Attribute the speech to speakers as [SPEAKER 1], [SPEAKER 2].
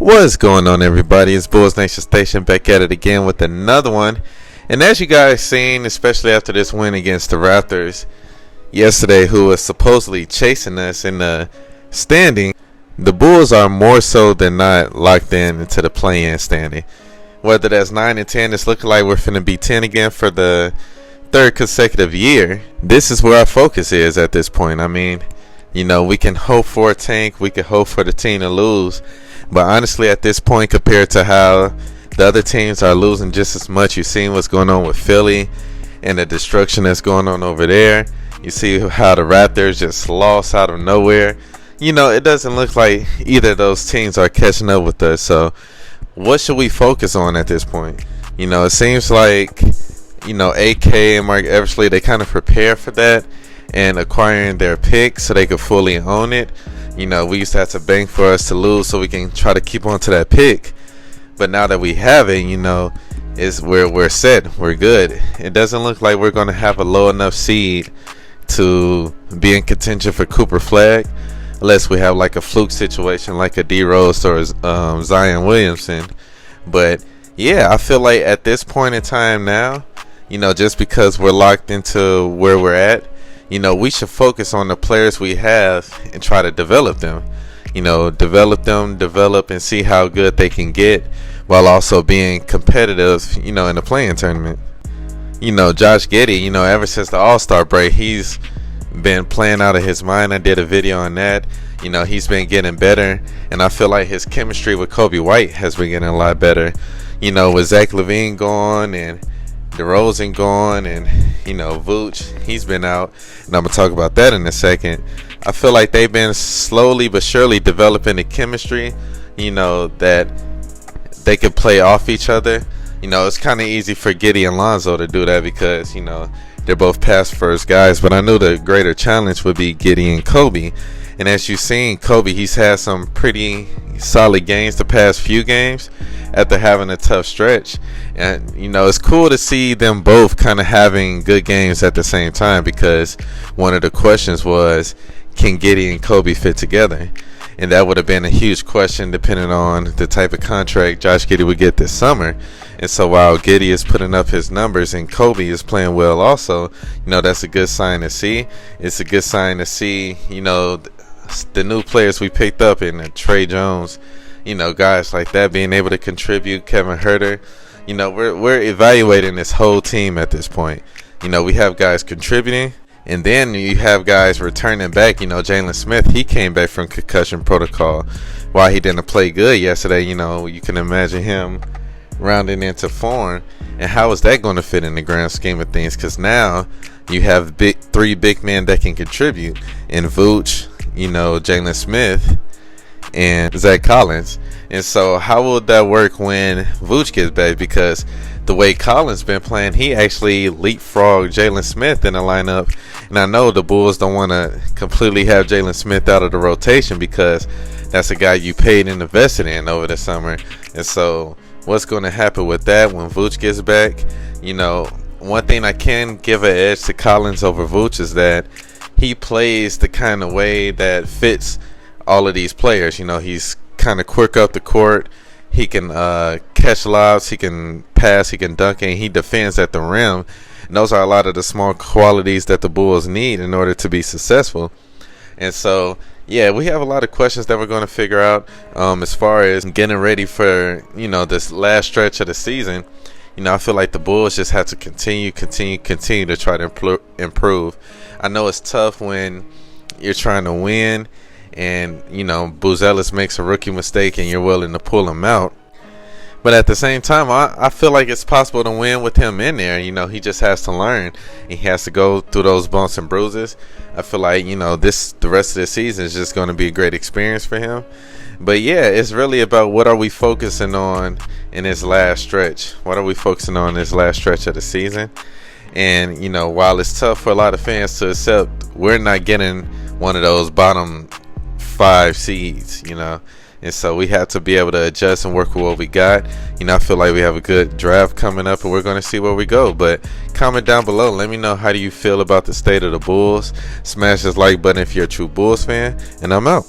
[SPEAKER 1] What's going on, everybody? It's Bulls Nation Station back at it again with another one. And as you guys seen, especially after this win against the Raptors yesterday, who was supposedly chasing us in the standing, the Bulls are more so than not locked in into the play-in standing. Whether that's 9 and 10, it's looking like we're finna be 10 again for the third consecutive year. This is where our focus is at this point. I mean, we can hope for a tank, we can hope for the team to lose. But honestly, at this point, compared to how the other teams are losing just as much, you've seen what's going on with Philly and the destruction that's going on over there. You see how the Raptors just lost out of nowhere. It doesn't look like either of those teams are catching up with us. So what should we focus on at this point? It seems like, AK and Mark Eversley, they kind of prepare for that and acquiring their pick so they could fully own it. We used to have to bank for us to lose so we can try to keep on to that pick. But now that we have it, we're set. We're good. It doesn't look like we're going to have a low enough seed to be in contention for Cooper Flag, unless we have like a fluke situation like a D Rose or Zion Williamson. But yeah, I feel like at this point in time now, just because we're locked into where we're at, we should focus on the players we have and try to develop them. Develop and see how good they can get while also being competitive, in the playing tournament. Josh Giddey, ever since the All-Star break, he's been playing out of his mind. I did a video on that. He's been getting better, and I feel like his chemistry with Kobe White has been getting a lot better. With Zach LaVine gone and DeRozan gone and Vooch, he's been out, and I'm gonna talk about that in a second. I feel like they've been slowly but surely developing the chemistry, that they can play off each other. It's kind of easy for Giddey and Lonzo to do that because they're both pass first guys, but I knew the greater challenge would be Giddey and Kobe. And as you've seen, Kobe, he's had some pretty solid games the past few games after having a tough stretch. And, it's cool to see them both kind of having good games at the same time, because one of the questions was, can Giddey and Kobe fit together? And that would have been a huge question depending on the type of contract Josh Giddey would get this summer. And so while Giddey is putting up his numbers and Kobe is playing well also, that's a good sign to see. It's a good sign to see, the new players we picked up in Trey Jones, guys like that being able to contribute, Kevin Huerter. We're evaluating this whole team at this point. We have guys contributing, and then you have guys returning back. Jalen Smith, he came back from concussion protocol. While he didn't play good yesterday, you can imagine him rounding into form. And how is that going to fit in the grand scheme of things? Because now you have three big men that can contribute in Vooch, Jalen Smith, and Zach Collins. And so how will that work when Vooch gets back? Because the way Collins been playing, he actually leapfrogged Jalen Smith in the lineup. And I know the Bulls don't want to completely have Jalen Smith out of the rotation, because that's a guy you paid and invested in over the summer. And so what's going to happen with that when Vooch gets back? One thing I can give an edge to Collins over Vooch is that he plays the kind of way that fits all of these players. He's kind of quick up the court. He can catch lobs, he can pass, he can dunk, and he defends at the rim. And those are a lot of the small qualities that the Bulls need in order to be successful. And so, yeah, we have a lot of questions that we're going to figure out as far as getting ready for, this last stretch of the season. I feel like the Bulls just have to continue to try to improve. I know it's tough when you're trying to win and, Buzelis makes a rookie mistake and you're willing to pull him out. But at the same time, I feel like it's possible to win with him in there. He just has to learn. He has to go through those bumps and bruises. I feel like, the rest of the season is just going to be a great experience for him. But yeah, it's really about what are we focusing on in this last stretch? What are we focusing on in this last stretch of the season? And, while it's tough for a lot of fans to accept, we're not getting one of those bottom 5 seeds, And so we have to be able to adjust and work with what we got. I feel like we have a good draft coming up, and we're going to see where we go. But comment down below. Let me know, how do you feel about the state of the Bulls? Smash this like button if you're a true Bulls fan. And I'm out.